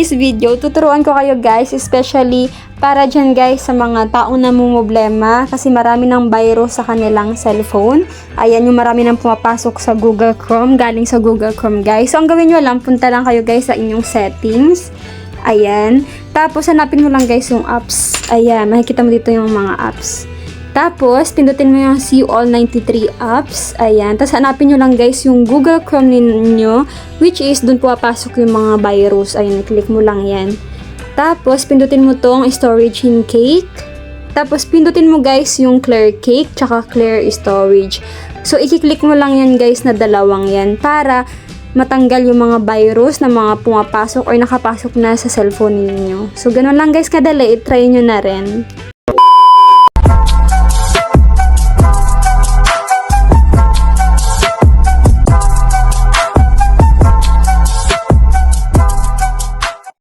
today's video, tuturuan ko kayo guys, especially para dyan guys sa mga taong namumblema kasi marami ng virus sa kanilang cellphone. Ayan, yung marami nang pumapasok sa Google Chrome, galing sa Google Chrome guys. So, ang gawin nyo lang, punta lang kayo guys sa inyong settings. Ayan. Tapos, hanapin mo lang guys yung apps. Ayan, makikita mo dito yung mga apps. Tapos, pindutin mo yung see all 93 apps. Ayan. Tapos, hanapin nyo lang guys yung Google Chrome ninyo, which is, dun papasok yung mga virus. Ayan, click mo lang yan. Tapos, pindutin mo tong storage in cake. Tapos, pindutin mo guys yung clear cake, tsaka clear storage. So, i-click mo lang yan guys na dalawang yan para matanggal yung mga virus na mga pumapasok or nakapasok na sa cellphone ninyo. So, ganun lang guys kadali. I-try nyo na rin.